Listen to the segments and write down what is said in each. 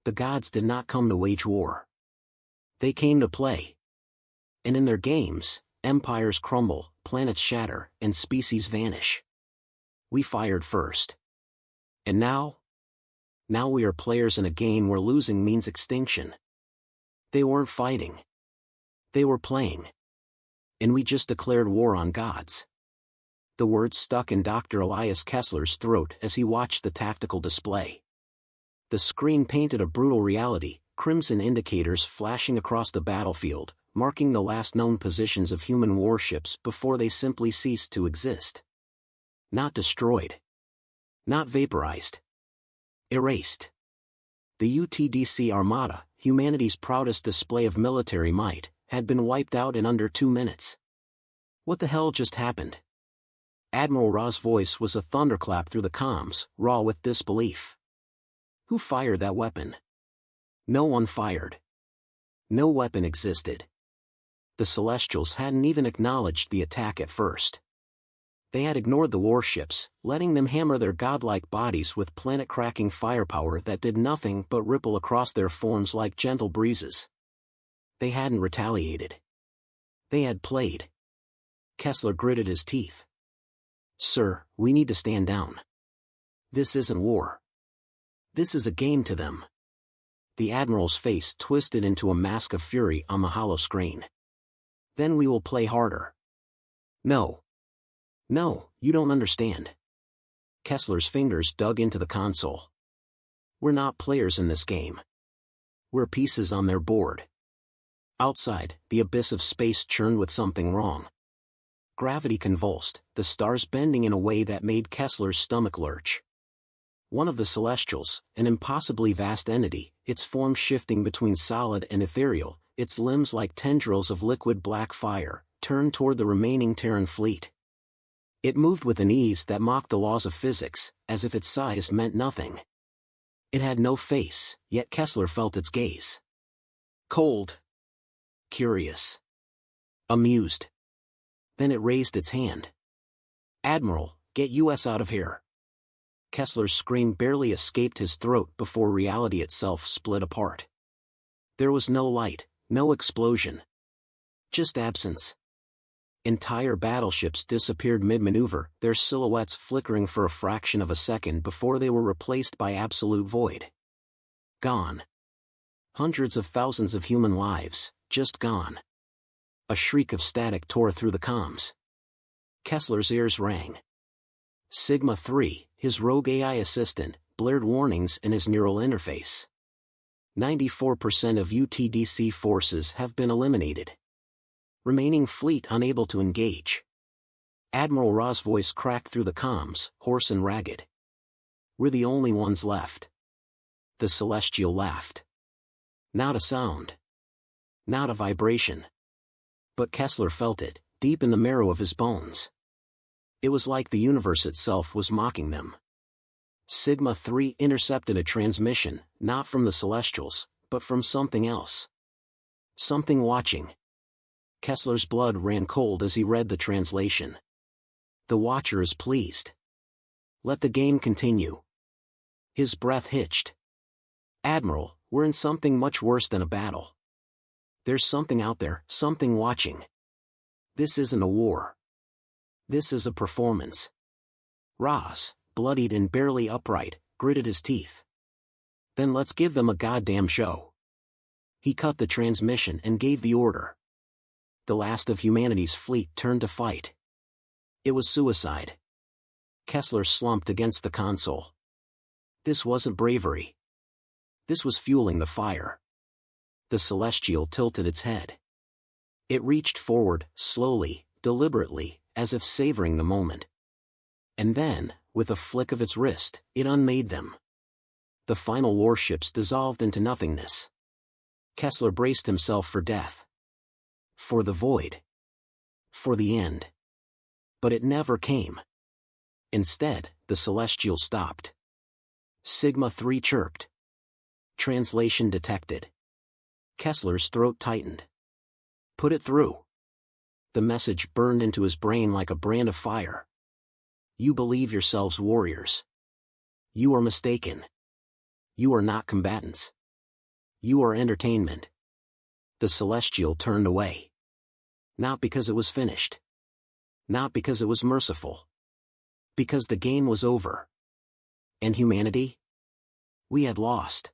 The gods did not come to wage war. They came to play. And in their games, empires crumble, planets shatter, and species vanish. We fired first. And now? Now we are players in a game where losing means extinction. They weren't fighting. They were playing. And we just declared war on gods. The words stuck in Dr. Elias Kessler's throat as he watched the tactical display. The screen painted a brutal reality, crimson indicators flashing across the battlefield, marking the last known positions of human warships before they simply ceased to exist. Not destroyed. Not vaporized. Erased. The UTDC Armada, humanity's proudest display of military might, had been wiped out in under 2 minutes. What the hell just happened? Admiral Ra's voice was a thunderclap through the comms, raw with disbelief. Who fired that weapon? No one fired. No weapon existed. The Celestials hadn't even acknowledged the attack at first. They had ignored the warships, letting them hammer their godlike bodies with planet-cracking firepower that did nothing but ripple across their forms like gentle breezes. They hadn't retaliated. They had played. Kessler gritted his teeth. Sir, we need to stand down. This isn't war. This is a game to them. The Admiral's face twisted into a mask of fury on the hollow screen. Then we will play harder. No. No, you don't understand. Kessler's fingers dug into the console. We're not players in this game. We're pieces on their board. Outside, the abyss of space churned with something wrong. Gravity convulsed, the stars bending in a way that made Kessler's stomach lurch. One of the Celestials, an impossibly vast entity, its form shifting between solid and ethereal, its limbs like tendrils of liquid black fire, turned toward the remaining Terran fleet. It moved with an ease that mocked the laws of physics, as if its size meant nothing. It had no face, yet Kessler felt its gaze. Cold. Curious. Amused. Then it raised its hand. Admiral, get us out of here. Kessler's scream barely escaped his throat before reality itself split apart. There was no light, no explosion. Just absence. Entire battleships disappeared mid-maneuver, their silhouettes flickering for a fraction of a second before they were replaced by absolute void. Gone. Hundreds of thousands of human lives, just gone. A shriek of static tore through the comms. Kessler's ears rang. Sigma 3, his rogue AI assistant, blared warnings in his neural interface. 94% of UTDC forces have been eliminated. Remaining fleet unable to engage. Admiral Ra's voice cracked through the comms, hoarse and ragged. We're the only ones left. The Celestial laughed. Not a sound. Not a vibration. But Kessler felt it, deep in the marrow of his bones. It was like the universe itself was mocking them. Sigma 3 intercepted a transmission, not from the Celestials, but from something else. Something watching. Kessler's blood ran cold as he read the translation. The Watcher is pleased. Let the game continue. His breath hitched. Admiral, we're in something much worse than a battle. There's something out there, something watching. This isn't a war. This is a performance. Roz, bloodied and barely upright, gritted his teeth. Then let's give them a goddamn show. He cut the transmission and gave the order. The last of humanity's fleet turned to fight. It was suicide. Kessler slumped against the console. This wasn't bravery. This was fueling the fire. The Celestial tilted its head. It reached forward, slowly, deliberately, as if savoring the moment. And then, with a flick of its wrist, it unmade them. The final warships dissolved into nothingness. Kessler braced himself for death. For the void. For the end. But it never came. Instead, the Celestial stopped. Sigma 3 chirped. Translation detected. Kessler's throat tightened. Put it through. The message burned into his brain like a brand of fire. You believe yourselves warriors. You are mistaken. You are not combatants. You are entertainment. The Celestial turned away. Not because it was finished. Not because it was merciful. Because the game was over. And humanity? We had lost.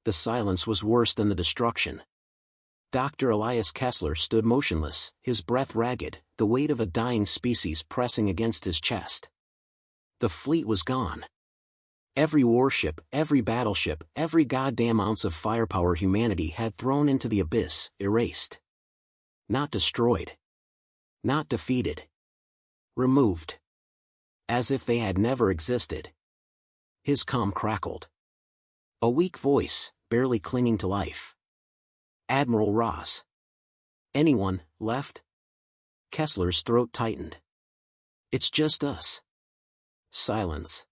The silence was worse than the destruction. Dr. Elias Kessler stood motionless, his breath ragged, the weight of a dying species pressing against his chest. The fleet was gone. Every warship, every battleship, every goddamn ounce of firepower humanity had thrown into the abyss, erased. Not destroyed. Not defeated. Removed. As if they had never existed. His calm crackled. A weak voice, barely clinging to life. Admiral Ross. Anyone left? Kessler's throat tightened. It's just us. Silence.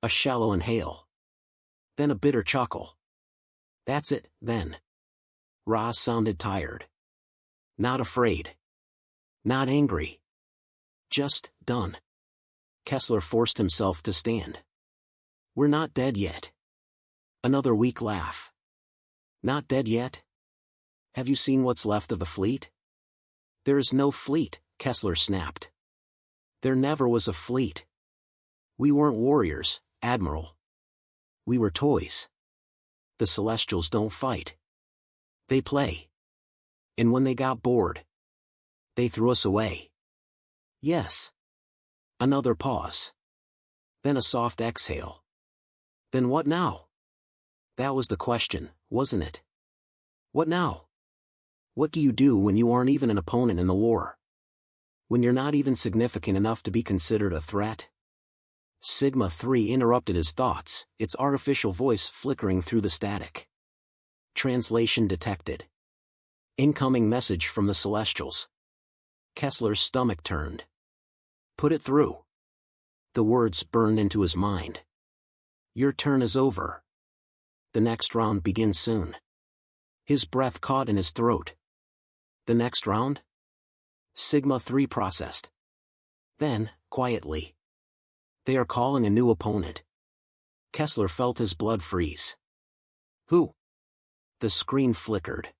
A shallow inhale. Then a bitter chuckle. That's it, then. Ross sounded tired. Not afraid. Not angry. Just done. Kessler forced himself to stand. We're not dead yet. Another weak laugh. Not dead yet? Have you seen what's left of the fleet? There is no fleet, Kessler snapped. There never was a fleet. We weren't warriors, Admiral. We were toys. The Celestials don't fight. They play. And when they got bored, they threw us away. Yes. Another pause. Then a soft exhale. Then what now? That was the question, wasn't it? What now? What do you do when you aren't even an opponent in the war? When you're not even significant enough to be considered a threat? Sigma 3 interrupted his thoughts, its artificial voice flickering through the static. Translation detected. Incoming message from the Celestials. Kessler's stomach turned. Put it through. The words burned into his mind. Your turn is over. The next round begins soon. His breath caught in his throat. The next round? Sigma 3 processed. Then, quietly. They are calling a new opponent. Kessler felt his blood freeze. Who? The screen flickered.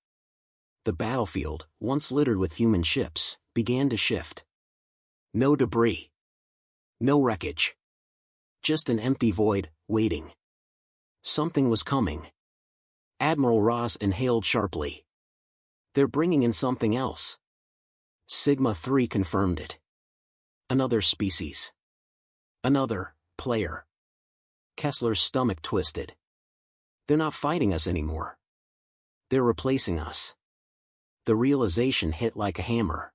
The battlefield, once littered with human ships, began to shift. No debris. No wreckage. Just an empty void, waiting. Something was coming. Admiral Ross inhaled sharply. They're bringing in something else. Sigma 3 confirmed it. Another species. Another player. Kessler's stomach twisted. They're not fighting us anymore. They're replacing us. The realization hit like a hammer.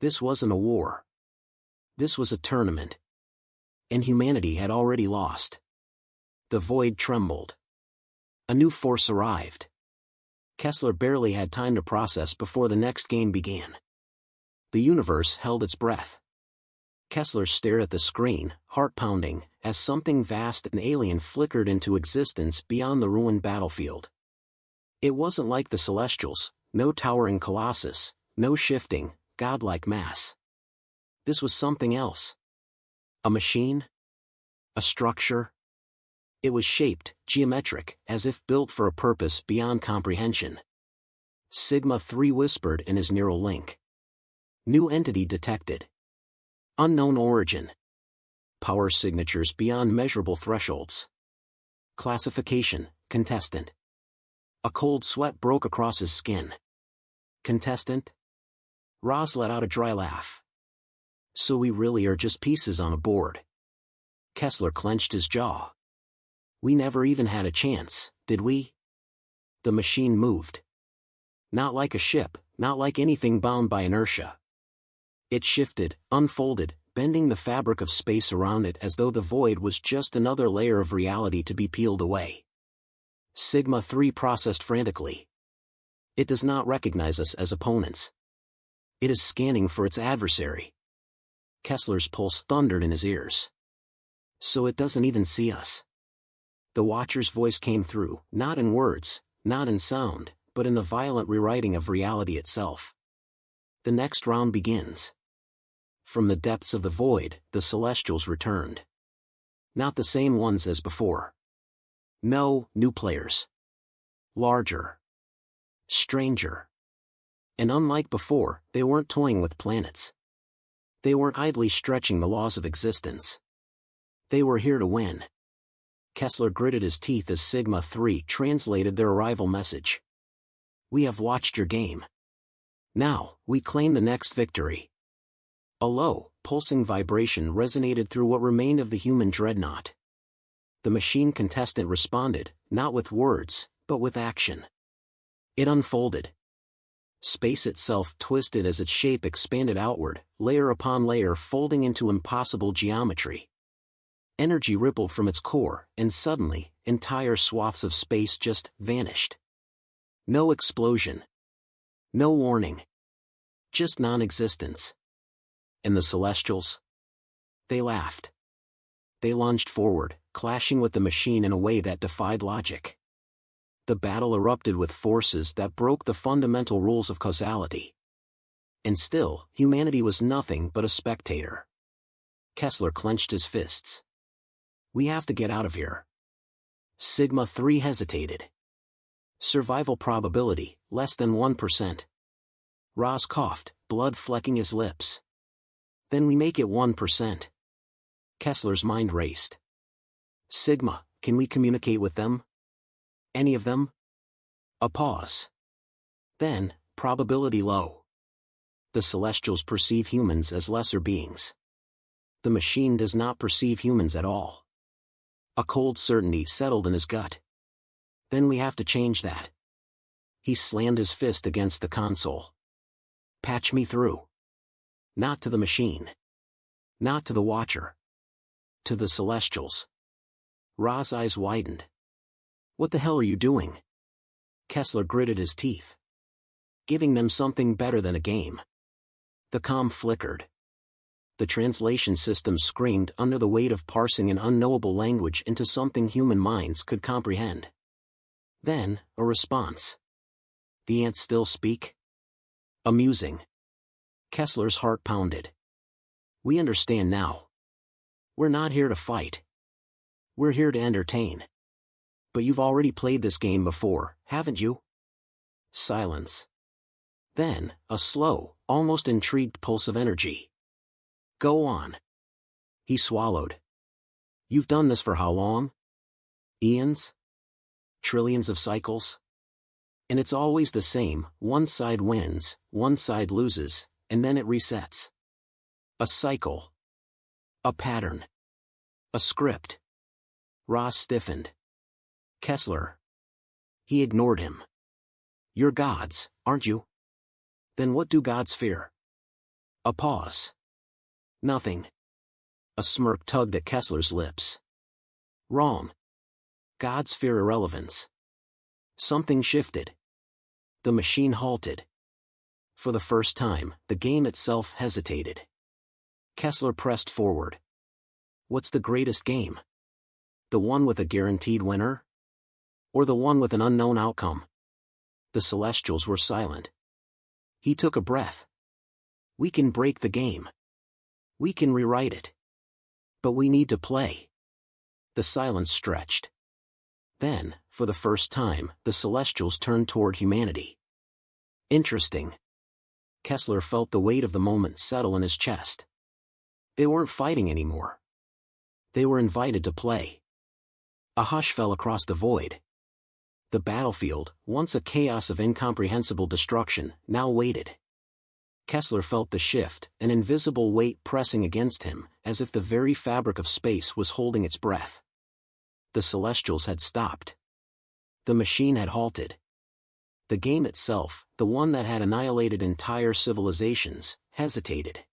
This wasn't a war. This was a tournament. And humanity had already lost. The void trembled. A new force arrived. Kessler barely had time to process before the next game began. The universe held its breath. Kessler stared at the screen, heart pounding, as something vast and alien flickered into existence beyond the ruined battlefield. It wasn't like the Celestials, no towering colossus, no shifting, godlike mass. This was something else. A machine? A structure? It was shaped, geometric, as if built for a purpose beyond comprehension. Sigma 3 whispered in his neural link. New entity detected. Unknown origin. Power signatures beyond measurable thresholds. Classification, contestant. A cold sweat broke across his skin. Contestant? Ross let out a dry laugh. So we really are just pieces on a board. Kessler clenched his jaw. We never even had a chance, did we? The machine moved. Not like a ship, not like anything bound by inertia. It shifted, unfolded, bending the fabric of space around it as though the void was just another layer of reality to be peeled away. Sigma 3 processed frantically. It does not recognize us as opponents. It is scanning for its adversary. Kessler's pulse thundered in his ears. So it doesn't even see us. The Watcher's voice came through, not in words, not in sound, but in the violent rewriting of reality itself. The next round begins. From the depths of the void, the Celestials returned. Not the same ones as before. No, new players. larger, stranger. And unlike before, they weren't toying with planets. They weren't idly stretching the laws of existence. They were here to win. Kessler gritted his teeth as Sigma-3 translated their arrival message. We have watched your game. Now, we claim the next victory. A low, pulsing vibration resonated through what remained of the human dreadnought. The machine contestant responded, not with words, but with action. It unfolded. Space itself twisted as its shape expanded outward, layer upon layer folding into impossible geometry. Energy rippled from its core, and suddenly, entire swaths of space just vanished. No explosion. No warning. Just non-existence. And the Celestials? They laughed. They lunged forward, clashing with the machine in a way that defied logic. The battle erupted with forces that broke the fundamental rules of causality. And still, humanity was nothing but a spectator. Kessler clenched his fists. We have to get out of here. Sigma-3 hesitated. Survival probability, less than 1%. Ross coughed, blood flecking his lips. Then we make it 1%. Kessler's mind raced. Sigma, can we communicate with them? Any of them? A pause. Then, probability low. The Celestials perceive humans as lesser beings. The machine does not perceive humans at all. A cold certainty settled in his gut. Then we have to change that. He slammed his fist against the console. Patch me through. Not to the machine. Not to the Watcher. To the Celestials. Ra's eyes widened. What the hell are you doing? Kessler gritted his teeth. Giving them something better than a game. The comm flickered. The translation system screamed under the weight of parsing an unknowable language into something human minds could comprehend. Then, a response. The ants still speak? Amusing. Kessler's heart pounded. We understand now. We're not here to fight. We're here to entertain. But you've already played this game before, haven't you? Silence. Then, a slow, almost intrigued pulse of energy. Go on. He swallowed. You've done this for how long? Eons? Trillions of cycles? And it's always the same, one side wins, one side loses, and then it resets. A cycle. A pattern. A script. Ross stiffened. Kessler. He ignored him. You're gods, aren't you? Then what do gods fear? A pause. Nothing. A smirk tugged at Kessler's lips. Wrong. Gods fear irrelevance. Something shifted. The machine halted. For the first time, the game itself hesitated. Kessler pressed forward. What's the greatest game? The one with a guaranteed winner? Or the one with an unknown outcome? The Celestials were silent. He took a breath. We can break the game. We can rewrite it. But we need to play. The silence stretched. Then, for the first time, the Celestials turned toward humanity. Interesting. Kessler felt the weight of the moment settle in his chest. They weren't fighting anymore. They were invited to play. A hush fell across the void. The battlefield, once a chaos of incomprehensible destruction, now waited. Kessler felt the shift, an invisible weight pressing against him, as if the very fabric of space was holding its breath. The Celestials had stopped. The machine had halted. The game itself, the one that had annihilated entire civilizations, hesitated.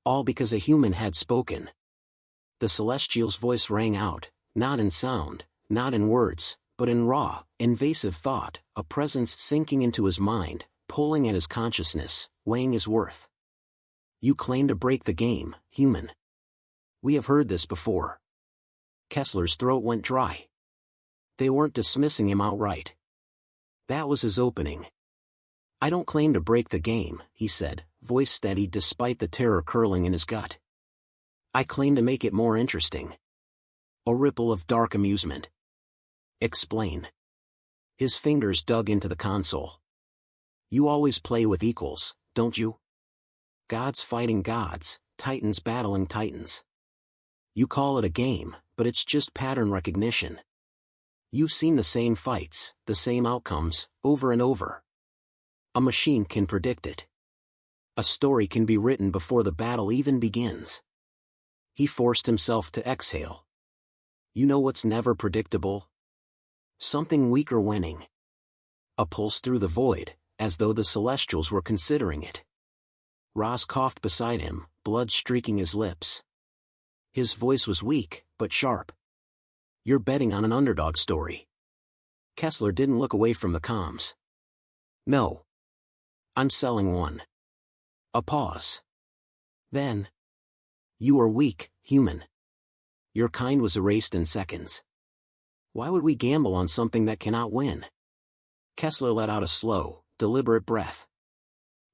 All because a human had spoken. The Celestial's voice rang out, not in sound, not in words, but in raw, invasive thought, a presence sinking into his mind, pulling at his consciousness, weighing his worth. You claim to break the game, human. We have heard this before. Kessler's throat went dry. They weren't dismissing him outright. That was his opening. I don't claim to break the game, he said, voice steady despite the terror curling in his gut. I claim to make it more interesting. A ripple of dark amusement. Explain. His fingers dug into the console. You always play with equals, don't you? Gods fighting gods, titans battling titans. You call it a game, but it's just pattern recognition. You've seen the same fights, the same outcomes, over and over. A machine can predict it. A story can be written before the battle even begins. He forced himself to exhale. You know what's never predictable? Something weaker winning. A pulse through the void, as though the Celestials were considering it. Roz coughed beside him, blood streaking his lips. His voice was weak, but sharp. You're betting on an underdog story. Kessler didn't look away from the comms. No. I'm selling one. A pause. Then. You are weak, human. Your kind was erased in seconds. Why would we gamble on something that cannot win? Kessler let out a slow, deliberate breath.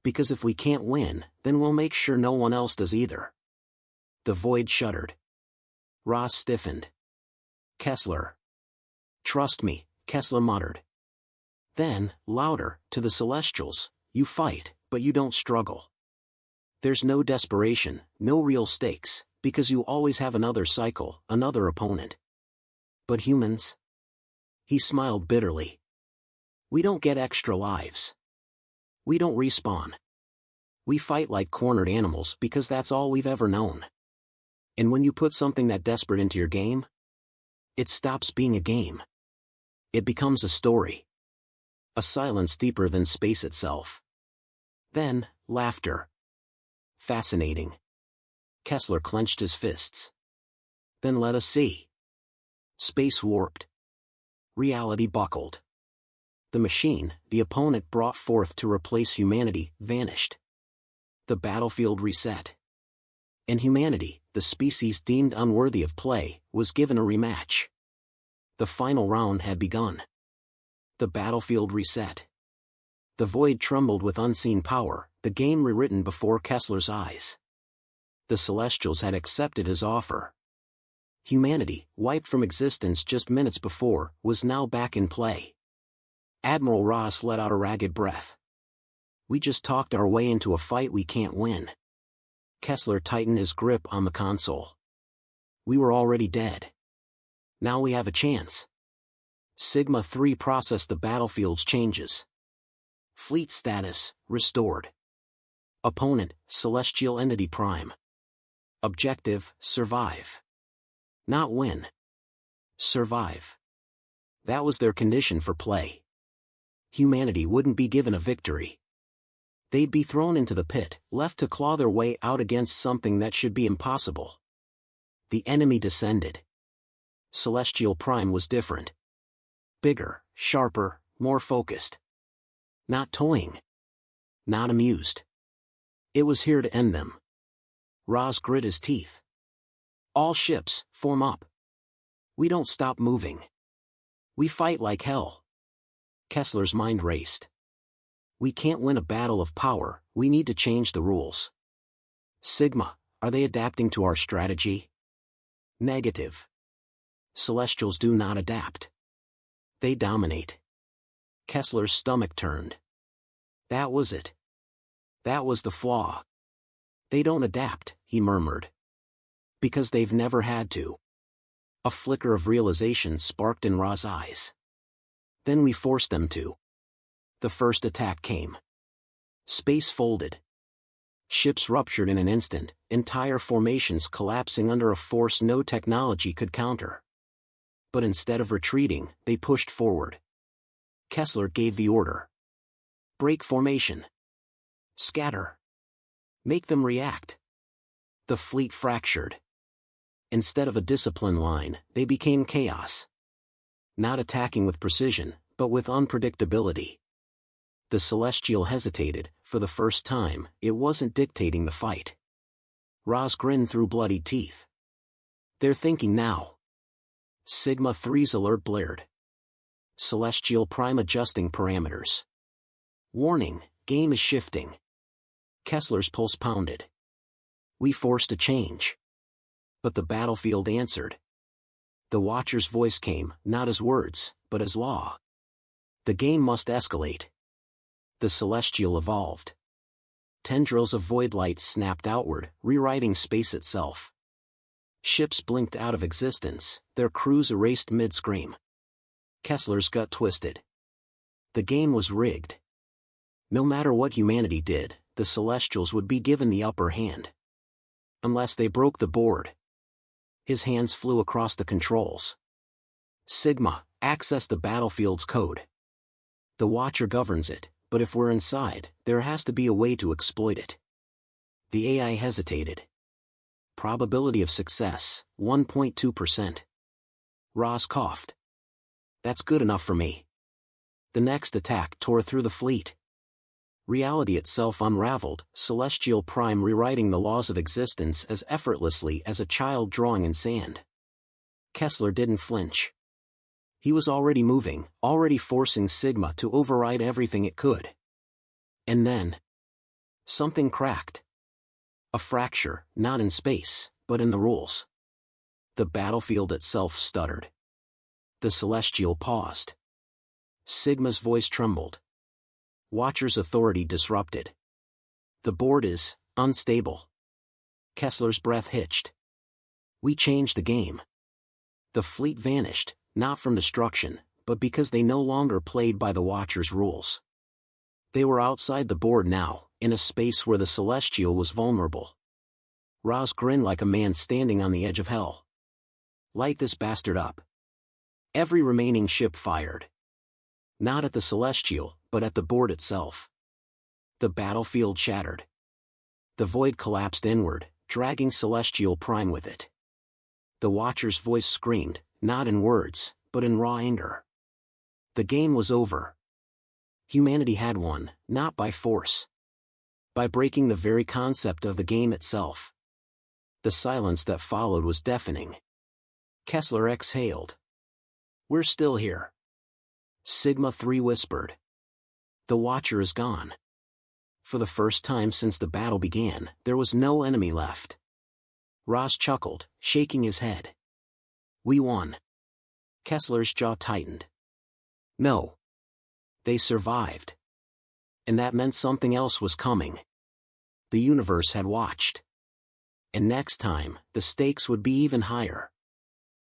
Because if we can't win, then we'll make sure no one else does either. The void shuddered. Roz stiffened. Kessler. Trust me, Kessler muttered. Then, louder, to the Celestials, you fight, but you don't struggle. There's no desperation, no real stakes, because you always have another cycle, another opponent. But humans? He smiled bitterly. We don't get extra lives. We don't respawn. We fight like cornered animals because that's all we've ever known. And when you put something that desperate into your game, it stops being a game. It becomes a story. A silence deeper than space itself. Then, laughter. Fascinating. Kessler clenched his fists. Then let us see. Space warped. Reality buckled. The machine, the opponent brought forth to replace humanity, vanished. The battlefield reset. And humanity, the species deemed unworthy of play, was given a rematch. The final round had begun. The battlefield reset. The void trembled with unseen power, the game rewritten before Kessler's eyes. The Celestials had accepted his offer. Humanity, wiped from existence just minutes before, was now back in play. Admiral Ross let out a ragged breath. We just talked our way into a fight we can't win. Kessler tightened his grip on the console. We were already dead. Now we have a chance. Sigma 3 processed the battlefield's changes. Fleet status, restored. Opponent, Celestial Entity Prime. Objective, survive. Not win. Survive. That was their condition for play. Humanity wouldn't be given a victory. They'd be thrown into the pit, left to claw their way out against something that should be impossible. The enemy descended. Celestial Prime was different. Bigger, sharper, more focused. Not toying. Not amused. It was here to end them. Roz grit his teeth. All ships, form up. We don't stop moving. We fight like hell. Kessler's mind raced. We can't win a battle of power, we need to change the rules. Sigma, are they adapting to our strategy? Negative. Celestials do not adapt. They dominate. Kessler's stomach turned. That was it. That was the flaw. They don't adapt, he murmured. Because they've never had to. A flicker of realization sparked in Ra's eyes. Then we forced them to. The first attack came. Space folded. Ships ruptured in an instant, entire formations collapsing under a force no technology could counter. But instead of retreating, they pushed forward. Kessler gave the order. Break formation. Scatter. Make them react. The fleet fractured. Instead of a disciplined line, they became chaos. Not attacking with precision, but with unpredictability. The Celestial hesitated. For the first time, it wasn't dictating the fight. Roz grinned through bloodied teeth. They're thinking now. Sigma 3's alert blared. Celestial Prime adjusting parameters. Warning, game is shifting. Kessler's pulse pounded. We forced a change. But the battlefield answered. The Watcher's voice came, not as words, but as law. The game must escalate. The Celestial evolved. Tendrils of void light snapped outward, rewriting space itself. Ships blinked out of existence, their crews erased mid-scream. Kessler's gut twisted. The game was rigged. No matter what humanity did, the Celestials would be given the upper hand. Unless they broke the board. His hands flew across the controls. Sigma, access the battlefield's code. The Watcher governs it, but if we're inside, there has to be a way to exploit it. The AI hesitated. Probability of success, 1.2%. Roz coughed. That's good enough for me. The next attack tore through the fleet. Reality itself unraveled, Celestial Prime rewriting the laws of existence as effortlessly as a child drawing in sand. Kessler didn't flinch. He was already moving, already forcing Sigma to override everything it could. And then, something cracked. A fracture, not in space, but in the rules. The battlefield itself stuttered. The Celestial paused. Sigma's voice trembled. Watcher's authority disrupted. The board is unstable. Kessler's breath hitched. We changed the game. The fleet vanished, not from destruction, but because they no longer played by the Watcher's rules. They were outside the board now, in a space where the Celestial was vulnerable. Roz grinned like a man standing on the edge of hell. Light this bastard up. Every remaining ship fired. Not at the Celestial, but at the board itself. The battlefield shattered. The void collapsed inward, dragging Celestial Prime with it. The Watcher's voice screamed, not in words, but in raw anger. The game was over. Humanity had won, not by force. By breaking the very concept of the game itself. The silence that followed was deafening. Kessler exhaled. We're still here. Sigma 3 whispered. The Watcher is gone. For the first time since the battle began, there was no enemy left. Roz chuckled, shaking his head. We won. Kessler's jaw tightened. No. They survived. And that meant something else was coming. The universe had watched. And next time, the stakes would be even higher.